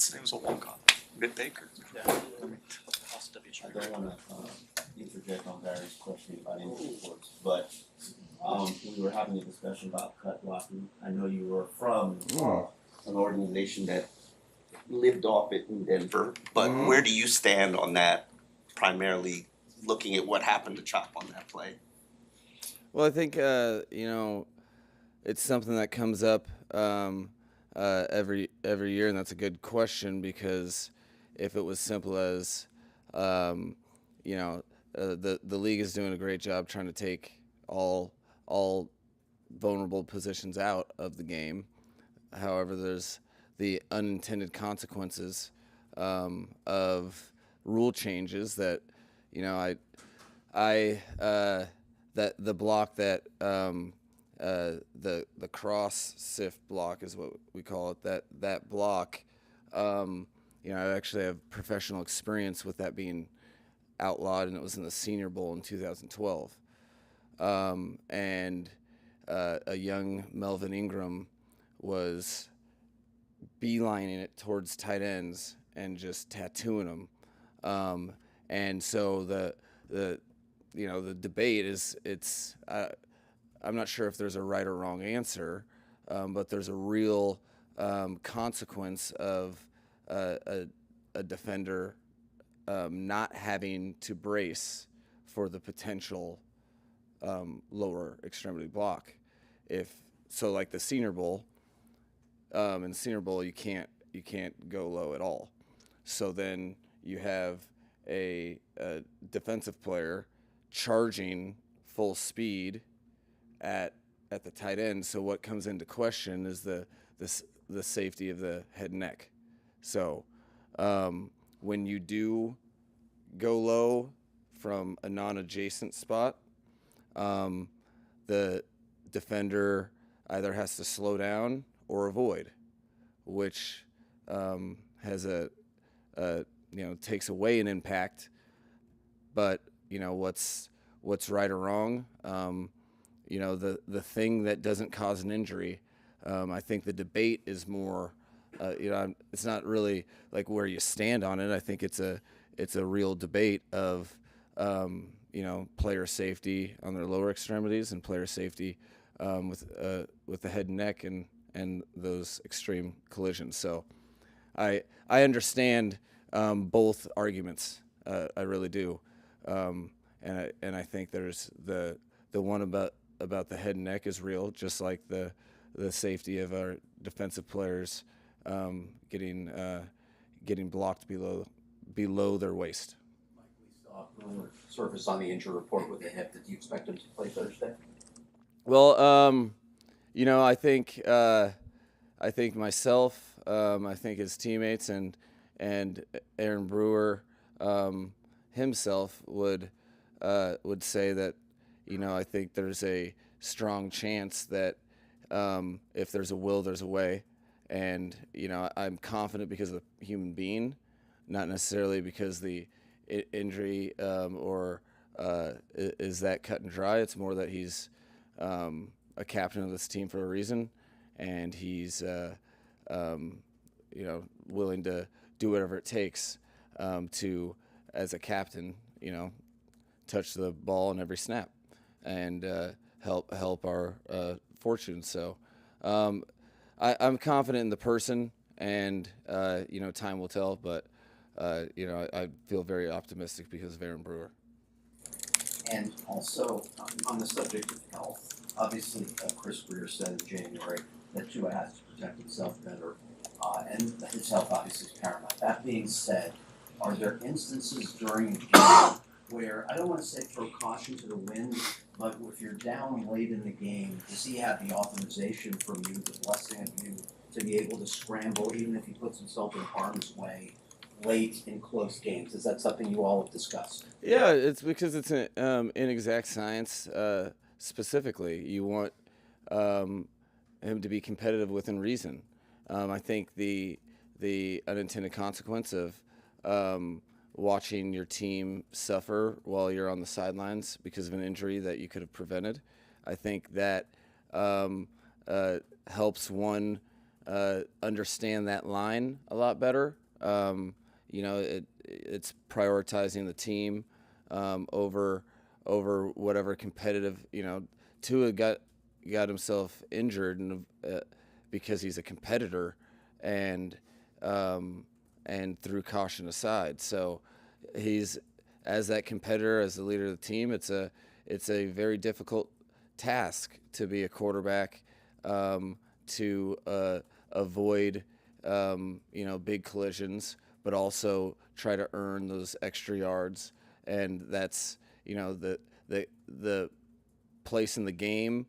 What's his name? Was a walk-on. Mitt Baker. Yeah. I don't want to interject on Barry's question about injury reports, but we were having a discussion about cut blocking. I know you were from an organization that lived off it in Denver, but where do you stand on that, primarily looking at what happened to Chop on that play? Well, I think, it's something that comes up every year, and that's a good question, because if it was simple as, the league is doing a great job trying to take all vulnerable positions out of the game. However, there's the unintended consequences of rule changes that, that the block that the cross sift block is what we call it. That block, I actually have professional experience with that being outlawed, and it was in the Senior Bowl in 2012. And a young Melvin Ingram was beelining it towards tight ends and just tattooing them. And so the debate is, I'm not sure if there's a right or wrong answer, but there's a real consequence of a defender not having to brace for the potential lower extremity block. Like the Senior Bowl, in the Senior Bowl you can't go low at all. So then you have a defensive player charging full speed at the tight end. So what comes into question is the safety of the head and neck. So when you do go low from a non-adjacent spot, the defender either has to slow down or avoid, which has takes away an impact. But what's right or wrong, the thing that doesn't cause an injury, I think the debate is more, it's not really like where you stand on it. I think it's a real debate of, player safety on their lower extremities and player safety with the head and neck and those extreme collisions. So I understand both arguments. I really do. And I think there's the one about the head and neck is real, just like the safety of our defensive players getting blocked below their waist. Mike, we saw Brewer surface on the injury report with the hip. Did you expect him to play Thursday? Well, I think myself, I think his teammates and Aaron Brewer himself would say that, I think there's a strong chance that if there's a will, there's a way. And, I'm confident because of the human being, not necessarily because the injury is that cut and dry. It's more that he's a captain of this team for a reason, and he's willing to do whatever it takes to, as a captain, touch the ball in every snap and help our fortune. So I'm confident in the person, and time will tell. But I feel very optimistic because of Aaron Brewer. And also, on the subject of health, obviously Chris Brewer said in January that Tua has to protect himself better, and his health obviously is paramount. That being said, are there instances during a game where, I don't want to say throw caution to the wind, but if you're down late in the game, does he have the authorization from you, the blessing of you, to be able to scramble, even if he puts himself in harm's way late in close games? Is that something you all have discussed? Yeah, it's because it's an inexact science. Specifically, you want him to be competitive within reason. I think the unintended consequence of watching your team suffer while you're on the sidelines because of an injury that you could have prevented, I think that helps one understand that line a lot better. It's prioritizing the team over whatever competitive. Tua got himself injured because he's a competitor, and threw caution aside. So he's, as that competitor, as the leader of the team, it's a very difficult task to be a quarterback, to avoid big collisions, but also try to earn those extra yards. And that's the place in the game,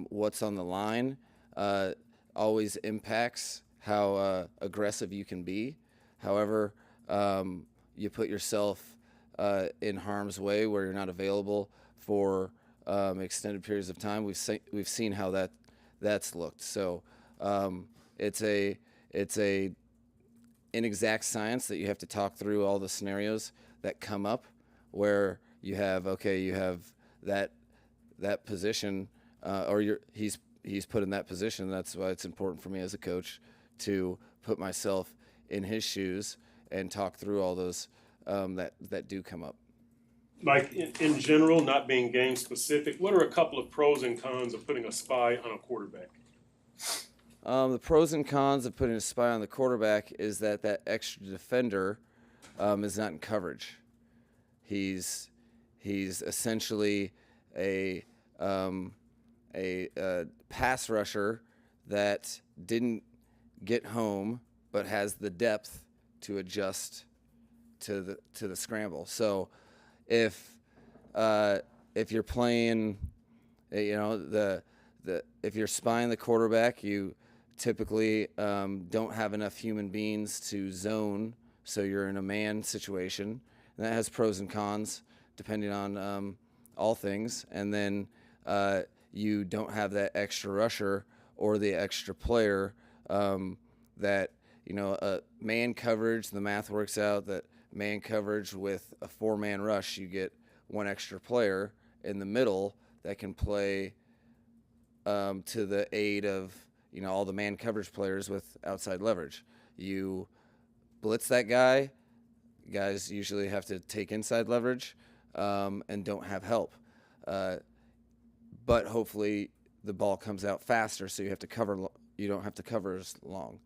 what's on the line, always impacts how aggressive you can be. However, you put yourself in harm's way where you're not available for extended periods of time. We've seen how that's looked. So it's a inexact science that you have to talk through all the scenarios that come up where you have that position, or he's put in that position. That's why it's important for me as a coach to put myself in his shoes and talk through all those that do come up. Mike, in general, not being game specific, what are a couple of pros and cons of putting a spy on a quarterback? The pros and cons of putting a spy on the quarterback is that extra defender is not in coverage. He's essentially a pass rusher that didn't get home but has the depth to adjust to the scramble. So if you're playing, if you're spying the quarterback, you typically don't have enough human beings to zone, so you're in a man situation. And that has pros and cons depending on all things. And then you don't have that extra rusher or the extra player that, man coverage, the math works out that man coverage with a 4-man rush, you get one extra player in the middle that can play to the aid of all the man coverage players with outside leverage. You blitz that guy, guys usually have to take inside leverage and don't have help. But hopefully the ball comes out faster, so you don't have to cover as long.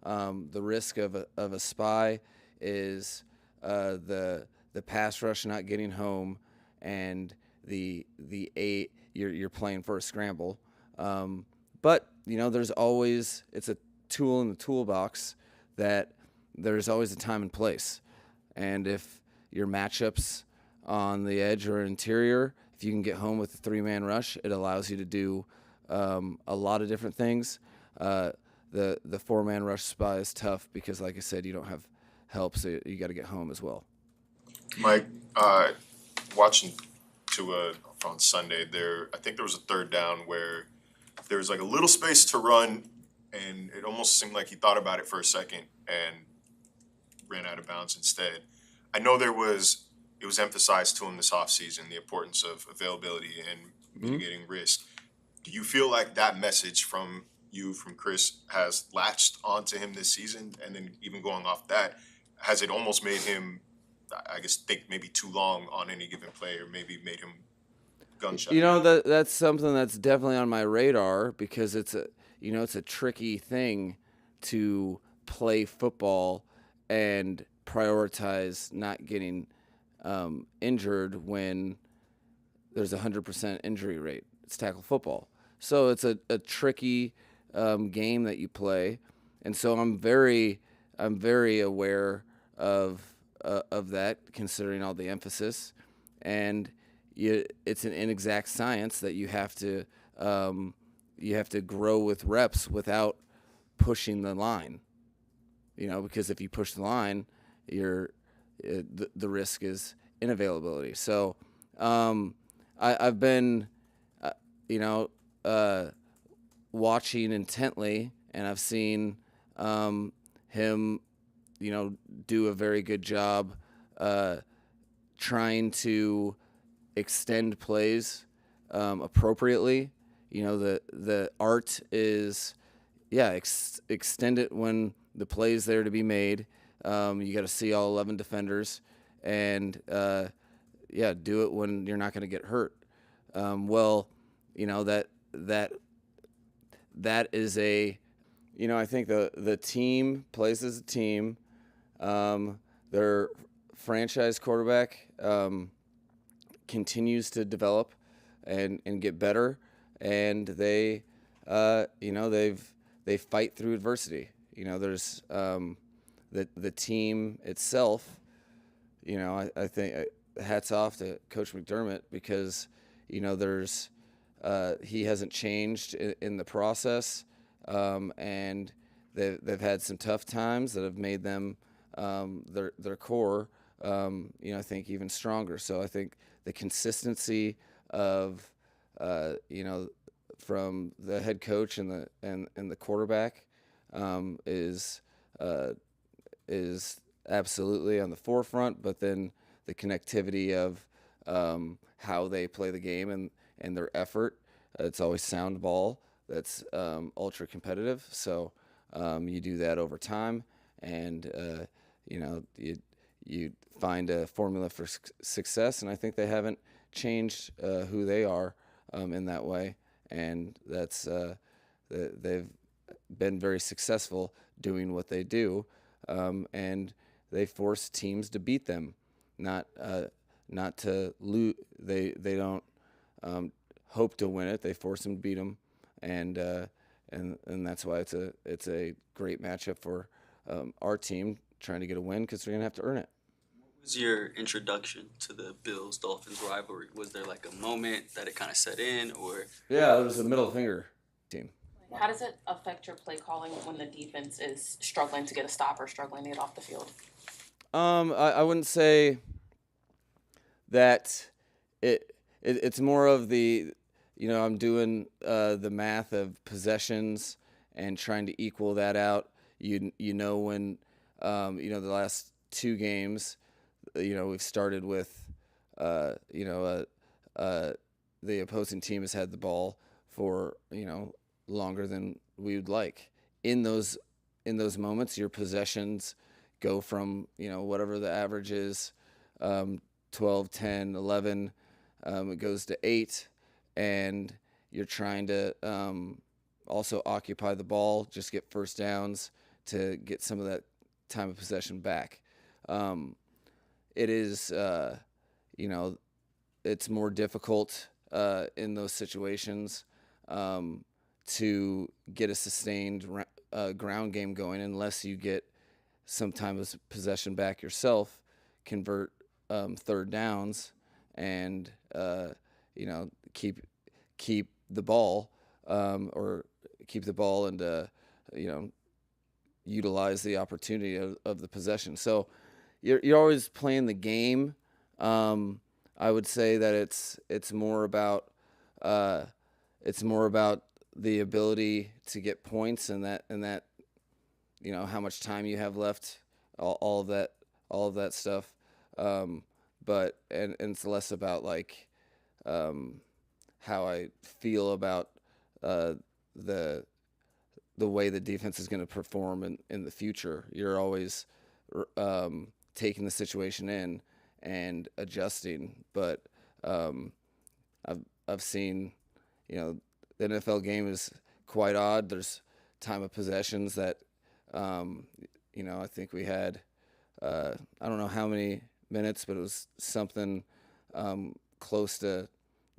The risk of a spy is the pass rush not getting home, and you're playing for a scramble. But there's always, it's a tool in the toolbox that there's always a time and place. And if your matchups on the edge or interior, if you can get home with a 3-man rush, it allows you to do a lot of different things. The 4-man rush spy is tough because, like I said, you don't have help, so you got to get home as well. Mike, watching Tua on Sunday, I think there was a third down where there was like a little space to run, and it almost seemed like he thought about it for a second and ran out of bounds instead. I know it was emphasized to him this offseason, the importance of availability and mitigating risk. Do you feel like that message from Chris has latched onto him this season? And then even going off that, has it almost made him, I guess, think maybe too long on any given play, or maybe made him gun-shy? That's something that's definitely on my radar, because it's a tricky thing to play football and prioritize not getting injured when there's 100% injury rate. It's tackle football. So it's a tricky game that you play. And so I'm very aware of that, considering all the emphasis. And it's an inexact science that you have to grow with reps without pushing the line. Because if you push the line, the risk is inavailability. So I've been watching intently, and I've seen him do a very good job trying to extend plays appropriately. The art is extend it when the play's there to be made. You got to see all 11 defenders, and do it when you're not going to get hurt. That is a, I think the team plays as a team. Their franchise quarterback continues to develop and get better, and they fight through adversity. There's the team itself. I think hats off to Coach McDermott, because there's he hasn't changed in the process, and they've had some tough times that have made them their core I think even stronger. So I think the consistency of from the head coach and the quarterback is absolutely on the forefront, but then the connectivity of how they play the game and their effort. It's always sound ball that's ultra competitive. So you do that over time, and you find a formula for success. And I think they haven't changed who they are in that way, and that's they've been very successful doing what they do, and they force teams to beat them, not to lose. They don't hope to win it. They force them to beat them, and that's why it's a great matchup for our team trying to get a win, because we're gonna have to earn it. What was your introduction to the Bills-Dolphins rivalry? Was there like a moment that it kind of set in, or? Yeah, it was a middle finger team. How does it affect your play calling when the defense is struggling to get a stop or struggling to get off the field? I wouldn't say that it's more of the, I'm doing the math of possessions and trying to equal that out. When the last two games, we've started with the opposing team has had the ball for longer than we would like. In those moments, your possessions go from whatever the average is, 12, 10, 11, it goes to 8, and you're trying to also occupy the ball, just get first downs to get some of that time of possession back. It is it's more difficult in those situations to get a sustained ground game going unless you get some time of possession back yourself, convert third downs, and keep the ball and utilize the opportunity of the possession. So you're always playing the game. I would say that it's more about the ability to get points and that how much time you have left, all of that stuff. But it's less about like how I feel about the way the defense is going to perform in the future. You're always taking the situation in and adjusting. But I've seen, the NFL game is quite odd. There's time of possessions that I think we had I don't know how many minutes, but it was something close to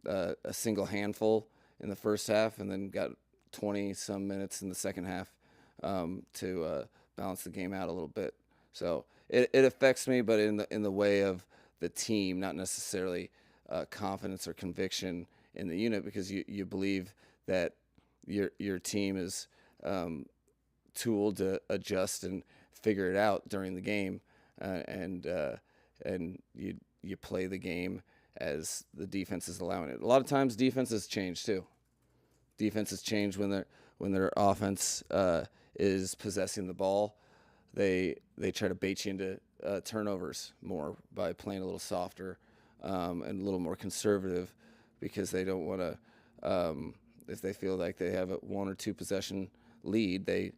a single handful in the first half, and then got 20-some minutes in the second half to balance the game out a little bit. So it affects me, but in the way of the team, not necessarily confidence or conviction in the unit, because you believe that your team is tooled to adjust and figure it out during the game, and you play the game as the defense is allowing it. A lot of times defenses change too. Defenses change when their offense is possessing the ball. They try to bait you into turnovers more by playing a little softer and a little more conservative, because they don't want to. If they feel like they have a 1 or 2 possession lead. They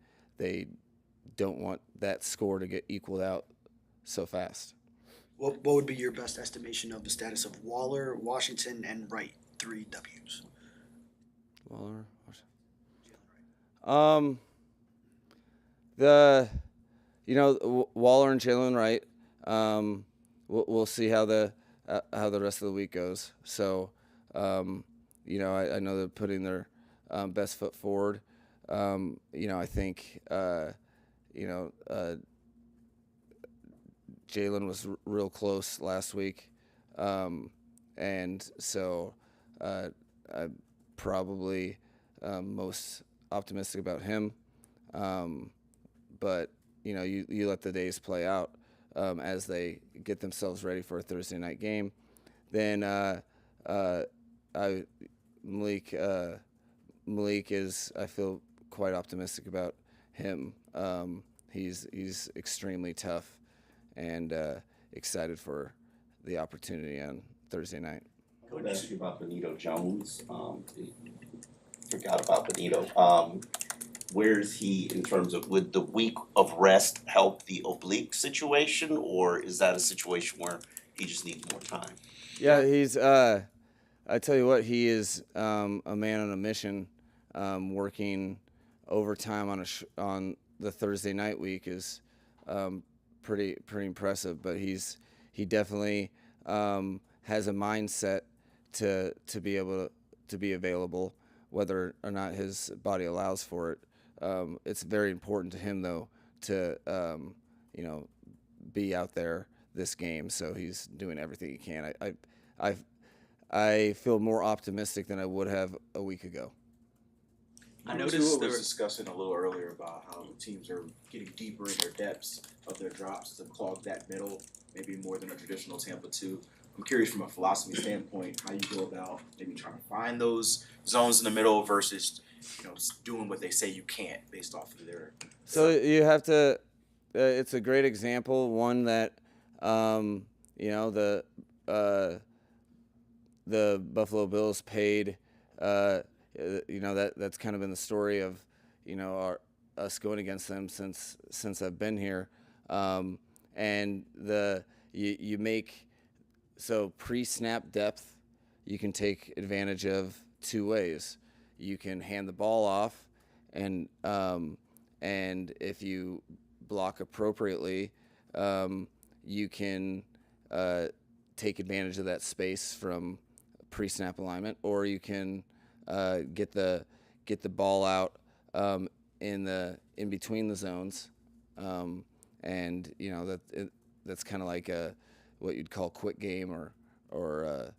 don't want that score to get equaled out so fast. What would be your best estimation of the status of Waller, Washington, and Wright? 3 W's. Waller, the Waller and Jalen Wright. We'll see how the rest of the week goes. So, I know they're putting their best foot forward. I think Jalen was real close last week, and so I'm probably most optimistic about him. But you let the days play out as they get themselves ready for a Thursday night game. Then Malik is, I feel quite optimistic about him. He's extremely tough and excited for the opportunity on Thursday night. I would ask you about Benito Jones. Forgot about Benito. Where is he in terms of, would the week of rest help the oblique situation, or is that a situation where he just needs more time? Yeah, he's. I tell you what, he is a man on a mission. Working overtime on the Thursday night week is pretty impressive. But he definitely has a mindset to be able to be available, whether or not his body allows for it. It's very important to him though to be out there this game. So he's doing everything he can. I feel more optimistic than I would have a week ago. I Tua noticed there was were. discussing a little earlier about how teams are getting deeper in their depths of their drops to clog that middle, maybe more than a traditional Tampa 2. I'm curious from a philosophy standpoint how you go about maybe trying to find those zones in the middle versus doing what they say you can't based off of their. So you have to. It's a great example. One that the Buffalo Bills paid. That's kind of been the story of us going against them since I've been here. And you make so pre-snap depth you can take advantage of 2 ways. You can hand the ball off, and if you block appropriately, you can take advantage of that space from pre-snap alignment, or you can get the ball out in between the zones, and that's kind of like what you'd call quick game, or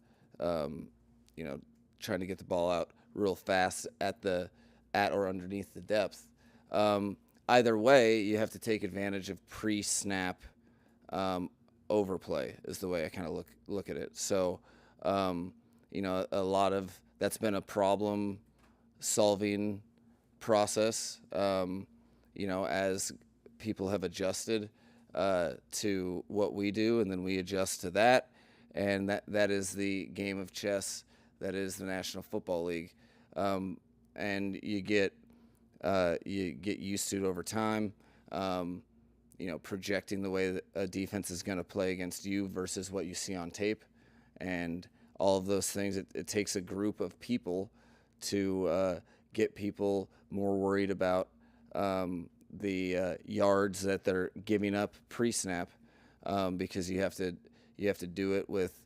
trying to get the ball out real fast at or underneath the depth. Either way, you have to take advantage of pre-snap overplay is the way I kind of look at it. So, a lot of that's been a problem solving process, as people have adjusted to what we do, and then we adjust to that. And that is the game of chess. That is the National Football League. And you get used to it over time. Projecting the way that a defense is going to play against you versus what you see on tape, and all of those things. It takes a group of people to get people more worried about the yards that they're giving up pre-snap, because you have to do it with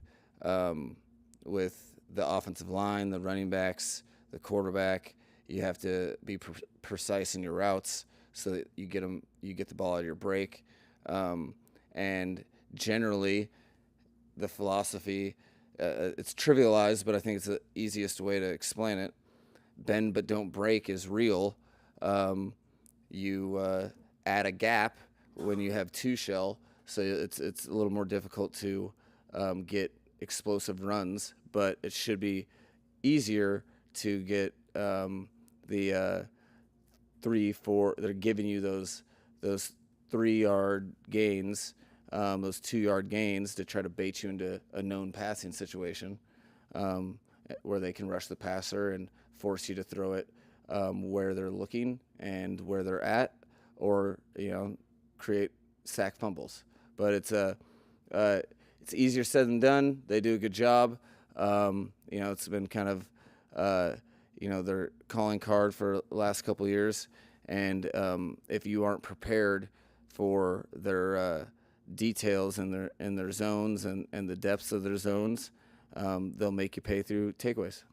the offensive line, the running backs, the quarterback. You have to be precise in your routes so that you get the ball out of your break. And generally, the philosophy, it's trivialized, but I think it's the easiest way to explain it. Bend but don't break is real. You add a gap when you have 2 shell, so it's a little more difficult to get explosive runs, but it should be easier to get the 3-4. They're giving you those 3-yard gains, those 2-yard gains to try to bait you into a known passing situation, where they can rush the passer and force you to throw it where they're looking and where they're at, or create sack fumbles. But it's easier said than done. They do a good job. It's been kind of their calling card for the last couple of years, and if you aren't prepared for their details in their zones and the depths of their zones, they'll make you pay through takeaways.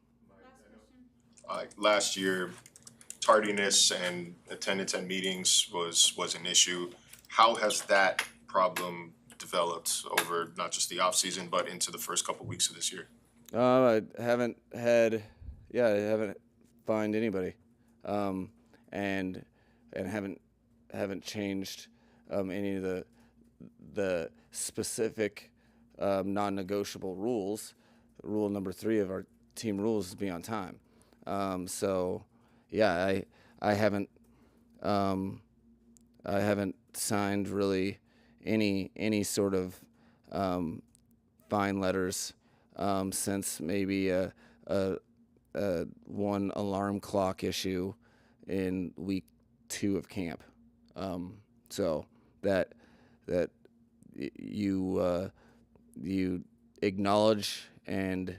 Last year, tardiness and attendance at meetings was an issue. How has that problem developed over not just the off season but into the first couple weeks of this year? I haven't find anybody, and haven't changed any of the specific non-negotiable rules. Rule number 3 of our team rules is be on time. I haven't signed really any sort of fine letters since maybe a one alarm clock issue in week 2 of camp. So that you acknowledge and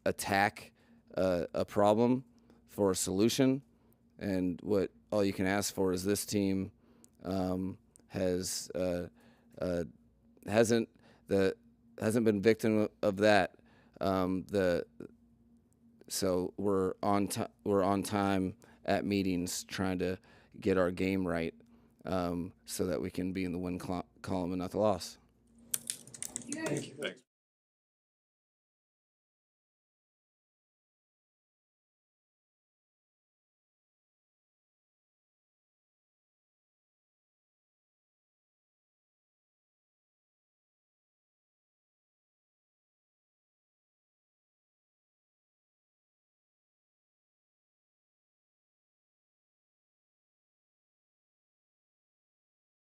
attack a problem for a solution, and what all you can ask for is this team hasn't been victim of that. So we're on time at meetings trying to get our game right, so that we can be in the win column and not the loss. Thanks.